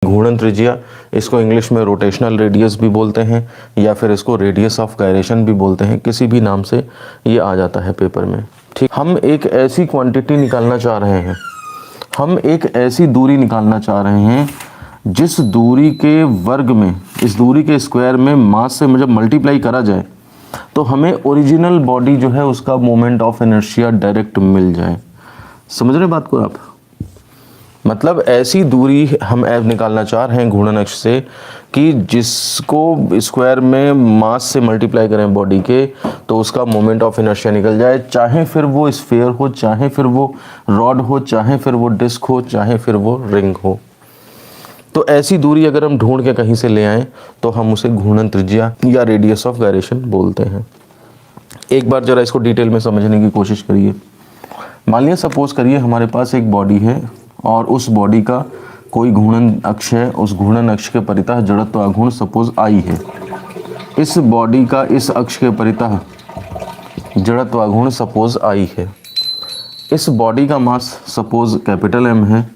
घूर्णन त्रिज्या, इसको इंग्लिश में रोटेशनल रेडियस भी बोलते हैं या फिर इसको रेडियस ऑफ गायरेशन भी बोलते हैं, किसी भी नाम से ये आ जाता है पेपर में। ठीक, हम एक ऐसी क्वांटिटी निकालना चाह रहे हैं, हम एक ऐसी दूरी निकालना चाह रहे हैं जिस दूरी के वर्ग में, इस दूरी के स्क्वायर में मास से जब मल्टीप्लाई करा जाए तो हमें ओरिजिनल बॉडी जो है उसका मोमेंट ऑफ इनर्शिया डायरेक्ट मिल जाए। समझ रहे बात को आप? मतलब ऐसी दूरी हम निकालना चाह रहे हैं घूर्णन अक्ष से कि जिसको स्क्वायर में मास से मल्टीप्लाई करें बॉडी के तो उसका मोमेंट ऑफ इनर्शिया निकल जाए, चाहे फिर वो स्फीयर हो, चाहे फिर वो रॉड हो, चाहे फिर वो डिस्क हो, चाहे फिर वो रिंग हो। तो ऐसी दूरी अगर हम ढूंढ के कहीं से ले आएँ तो हम उसे घूर्णन त्रिज्या या रेडियस ऑफ गायरेशन बोलते हैं। एक बार जरा इसको डिटेल में समझने की कोशिश करिए। मान लिया सपोज करिए हमारे पास एक बॉडी है और उस बॉडी का कोई घूर्णन अक्ष है, उस घूर्णन अक्ष के परितः जड़त्व आघूर्ण सपोज आई है। इस बॉडी का इस अक्ष के परितः जड़त्व आघूर्ण सपोज आई है। इस बॉडी का मास सपोज कैपिटल एम है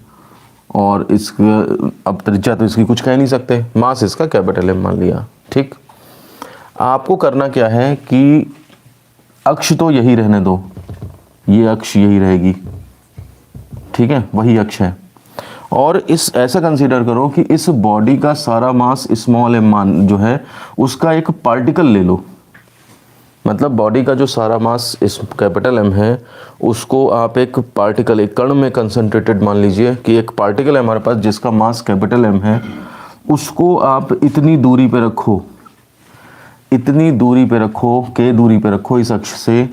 और इसका अब त्रिज्या तो इसकी कुछ कह नहीं सकते, मास इसका कैपिटल एम मान लिया। ठीक, आपको करना क्या है कि अक्ष तो यही रहने दो, ये अक्ष यही रहेगी, ठीक है, वही अक्ष है। और इस ऐसा कंसीडर करो कि इस बॉडी का सारा मास स्मॉल एम मान जो है उसका एक पार्टिकल ले लो। मतलब बॉडी का जो सारा मास इस कैपिटल एम है उसको आप एक पार्टिकल, एक कण में कंसंट्रेटेड मान लीजिए कि एक पार्टिकल है हमारे पास जिसका मास कैपिटल एम है, उसको आप इतनी दूरी पे रखो, इतनी दूरी पे रखो, के दूरी पे रखो इस अक्ष से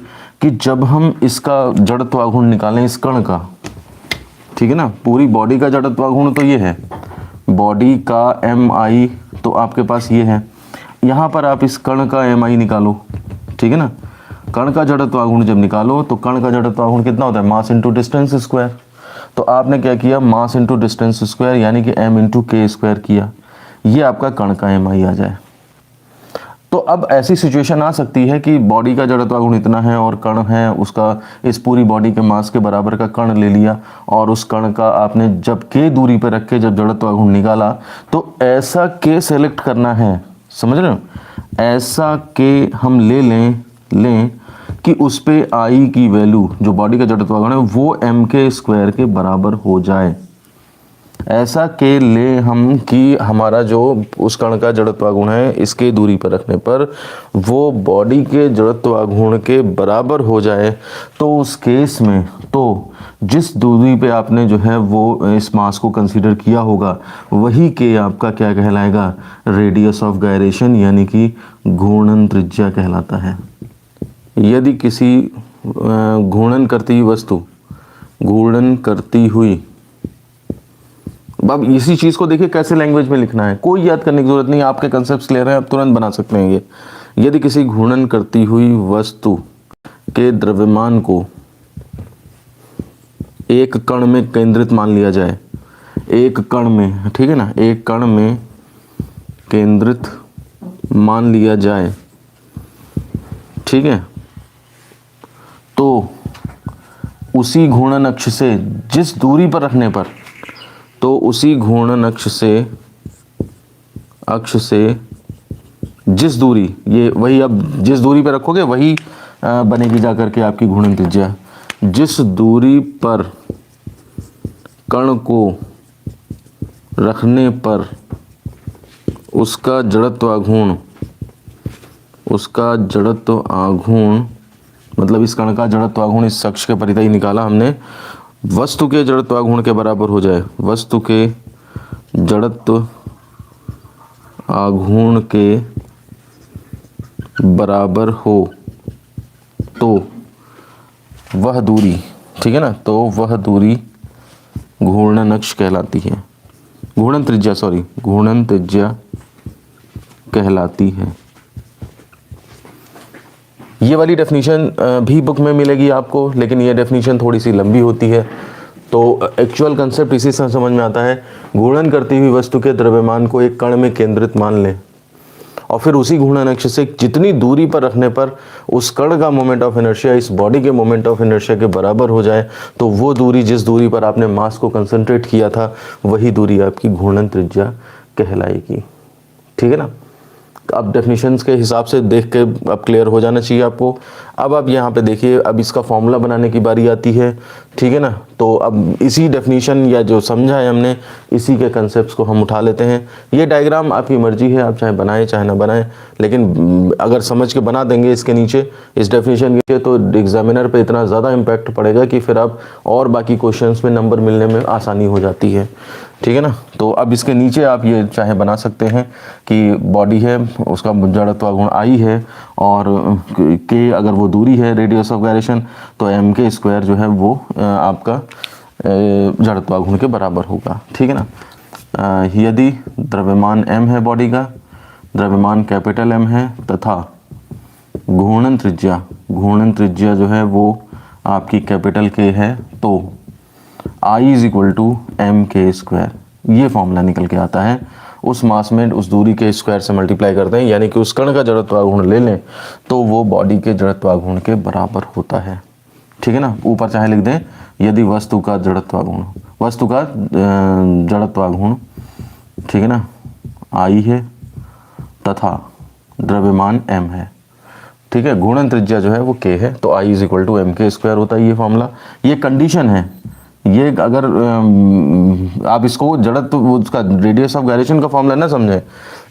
कि जब हम इसका जड़त्व आघूर्ण निकालें इस कण का, ठीक है ना, पूरी बॉडी का जड़त्व आघूर्ण तो ये है, बॉडी का एम आई तो आपके पास ये है, यहाँ पर आप इस कण का एम आई निकालो, ठीक है ना। कण का जड़त्व आघूर्ण जब निकालो तो कण का जड़त्व आघूर्ण कितना होता है, मास इंटू डिस्टेंस स्क्वायर। तो आपने क्या किया, मास इंटू डिस्टेंस स्क्वायर यानी कि एम इंटू के स्क्वायर किया, ये आपका कण का एम आई आ जाए। तो अब ऐसी सिचुएशन आ सकती है कि बॉडी का जड़त्व आघूर्ण इतना है और कण है उसका इस पूरी बॉडी के मास के बराबर का कण ले लिया और उस कण का आपने जब के दूरी पर रख के जब जड़त्व आघूर्ण निकाला तो ऐसा के सेलेक्ट करना है, समझ रहे हो, ऐसा के हम लें कि उस पे आई की वैल्यू जो बॉडी का जड़त्व आघूर्ण है वो एम के स्क्वायर के बराबर हो जाए। ऐसा के ले हम कि हमारा जो उस कण का जड़त्व आघूर्ण है इसके दूरी पर रखने पर वो बॉडी के जड़त्व आघूर्ण के बराबर हो जाए। तो उस केस में तो जिस दूरी पे आपने जो है वो इस मास को कंसीडर किया होगा वही के आपका क्या कहलाएगा, रेडियस ऑफ गायरेशन यानी कि घूर्णन त्रिज्या कहलाता है। यदि किसी घूर्णन करती हुई वस्तु, घूर्णन करती हुई, अब इसी चीज को देखिए कैसे लैंग्वेज में लिखना है, कोई याद करने की जरूरत नहीं, आपके कंसेप्ट ले रहे हैं आप तुरंत बना सकते हैं ये। यदि किसी घूर्णन करती हुई वस्तु के द्रव्यमान को एक कण में केंद्रित मान लिया जाए, एक कण में, ठीक है ना, एक कण में केंद्रित मान लिया जाए, ठीक है, तो उसी घूर्णन अक्ष से जिस दूरी पर रखने पर, तो उसी घूर्णन अक्ष से जिस दूरी, ये वही अब जिस दूरी पर रखोगे वही बनेगी जाकर के आपकी घूर्णन त्रिज्या। जिस दूरी पर कण को रखने पर उसका जड़त्व आघूर्ण मतलब इस कण का जड़त्व आघूर्ण इस अक्ष के परितः ही निकाला हमने, वस्तु के जड़त्व आघूर्ण के बराबर हो जाए, वस्तु के जड़त्व आघूर्ण के बराबर हो तो वह दूरी, ठीक है ना, तो वह दूरी घूर्णन अक्ष कहलाती है, घूर्णन त्रिज्या कहलाती है। ये वाली डेफिनेशन भी बुक में मिलेगी आपको, लेकिन ये डेफिनेशन थोड़ी सी लंबी होती है, तो एक्चुअल कंसेप्ट इसी से समझ में आता है। घूर्णन करती हुई वस्तु के द्रव्यमान को एक कण में केंद्रित मान लें और फिर उसी घूर्णन अक्ष से जितनी दूरी पर रखने पर उस कण का मोमेंट ऑफ इनर्शिया इस बॉडी के मोमेंट ऑफ इनर्शिया के बराबर हो जाए, तो वो दूरी, जिस दूरी पर आपने मास को कंसंट्रेट किया था, वही दूरी आपकी घूर्णन त्रिज्या कहलाएगी। ठीक है ना। अब डेफिनेशंस के हिसाब से देख के अब क्लियर हो जाना चाहिए आपको। अब आप यहाँ पे देखिए, अब इसका फॉर्मूला बनाने की बारी आती है। ठीक है ना। तो अब इसी डेफिनेशन या जो समझा है हमने, इसी के कंसेप्ट्स को हम उठा लेते हैं। ये डायग्राम आपकी मर्जी है, आप चाहे बनाएं चाहे ना बनाएं, लेकिन अगर समझ के बना देंगे इसके नीचे, इस डेफिनेशन के, तो एग्जामिनर पे इतना ज़्यादा इम्पैक्ट पड़ेगा कि फिर आप और बाकी क्वेश्चंस में नंबर मिलने में आसानी हो जाती है। ठीक है ना। तो अब इसके नीचे आप ये चाहे बना सकते हैं कि बॉडी है, उसका जड़त्व गुण आई है, और के अगर वो दूरी है, रेडियस ऑफ गायरेशन, तो एम के स्क्वायर जो है वो आपका जड़त्व गुण के बराबर होगा। ठीक है ना। यदि द्रव्यमान m है, बॉडी का द्रव्यमान कैपिटल M है, तथा घूर्णन त्रिज्या जो है वो आपकी कैपिटल K है, तो I is equal to M K square, ये फॉर्मूला निकल के आता है। उस मास में उस दूरी के स्क्वायर से मल्टीप्लाई करते हैं, यानी कि उस कण का जड़त्व गुण ले लें तो वो बॉडी के जड़त्व गुण के बराबर होता है। ठीक है ना। ऊपर चाहे लिख दें, यदि वस्तु का जड़त्व गुण ठीक है ना, I है, तथा द्रव्यमान m है। ठीक है। घूर्णन त्रिज्या जो है वो k है, तो I is equal to M K square होता है। ये फॉर्मूला, ये कंडीशन है। ये अगर आप इसको जड़त्व, उसका रेडियस ऑफ गायरेशन का फॉर्मूला ना समझें,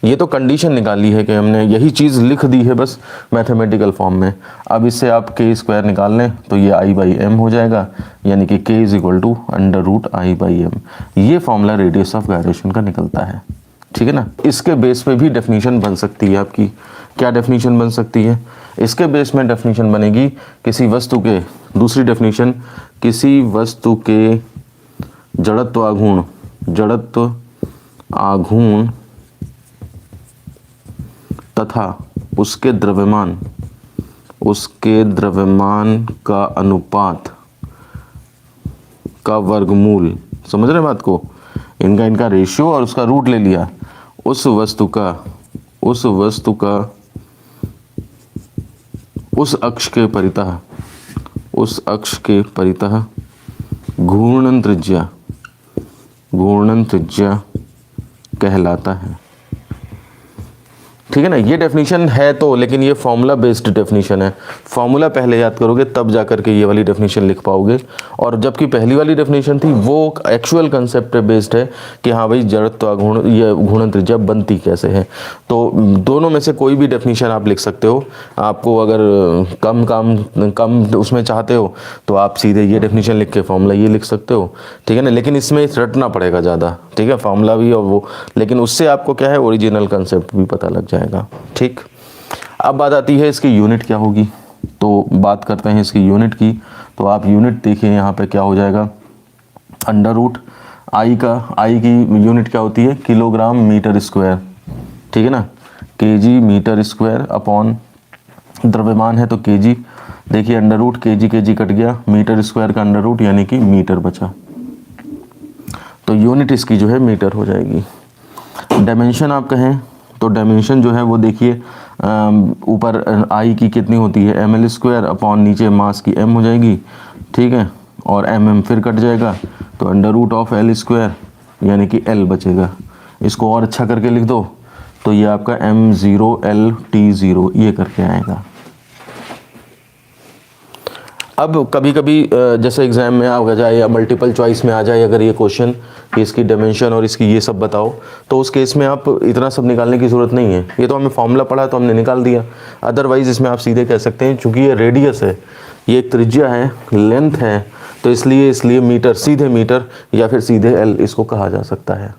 ये तो कंडीशन निकाली है कि हमने यही चीज़ लिख दी है बस मैथमेटिकल फॉर्म में। अब इससे आप के स्क्वायर निकाल लें तो ये आई बाई एम हो जाएगा, यानी कि K is equal to under root I by M. ये फॉर्मूला रेडियस ऑफ गायरेशन का निकलता है। ठीक है ना। इसके बेस पे भी डेफिनेशन बन सकती है आपकी। क्या डेफिनेशन बन सकती है? इसके बेस में डेफिनेशन बनेगी किसी वस्तु के, दूसरी डेफिनेशन, किसी वस्तु के जड़त्व आघूर्ण तथा उसके द्रव्यमान का अनुपात का वर्गमूल, समझ रहे बात को, इनका रेशियो और उसका रूट ले लिया, उस वस्तु का उस अक्ष के परितः घूर्णन त्रिज्या कहलाता है। ठीक है ना। ये डेफिनेशन है तो, लेकिन ये फॉर्मूला बेस्ड डेफिनेशन है। फॉर्मूला पहले याद करोगे तब जा करके ये वाली डेफिनेशन लिख पाओगे। और जबकि पहली वाली डेफिनेशन थी वो एक्चुअल कंसेप्ट पे बेस्ड है कि हाँ भाई जड़त्व गुण, ये घूर्णन त्रिज्या बनती कैसे है। तो दोनों में से कोई भी डेफिनेशन आप लिख सकते हो। आपको अगर कम उसमें चाहते हो तो आप सीधे ये डेफिनेशन लिख के फॉर्मूला ये लिख सकते हो। ठीक है ना। लेकिन इसमें रटना पड़ेगा ज़्यादा। ठीक है। फॉर्मूला भी और वो, लेकिन उससे आपको क्या है, ओरिजिनल कंसेप्ट भी पता लग जाएगा। ठीक। अब बात आती है इसकी यूनिट क्या होगी। तो बात करते हैं इसकी यूनिट की। तो आप यूनिट देखिए यहाँ पे क्या हो जाएगा, अंडर रूट आई की यूनिट क्या होती है, किलोग्राम मीटर स्क्वायर। ठीक है ना। केजी मीटर स्क्वायर अपॉन द्रव्यमान है तो केजी, देखिए अंडर रूट केजी कट गया, मीटर स्क्वायर का अंडर रूट यानी कि मीटर बचा, तो यूनिट इसकी जो है मीटर हो जाएगी। डायमेंशन आप कहें तो डायमेंशन जो है वो देखिए ऊपर आई की कितनी होती है, ml स्क्वायर अपॉन नीचे मास की m हो जाएगी। ठीक है। और mm फिर कट जाएगा तो under root of l square यानी कि l बचेगा। इसको और अच्छा करके लिख दो तो ये आपका m0 l t0 ये करके आएगा। अब कभी कभी जैसे एग्जाम में आ जाए या मल्टीपल चॉइस में आ जाए अगर ये क्वेश्चन कि इसकी डायमेंशन और इसकी ये सब बताओ, तो उस केस में आप इतना सब निकालने की ज़रूरत नहीं है। ये तो हमें फॉर्मूला पढ़ा तो हमने निकाल दिया। अदरवाइज़ इसमें आप सीधे कह सकते हैं चूँकि ये रेडियस है, ये एक त्रिज्या है, लेंथ है, तो इसलिए मीटर, सीधे मीटर या फिर सीधे एल इसको कहा जा सकता है।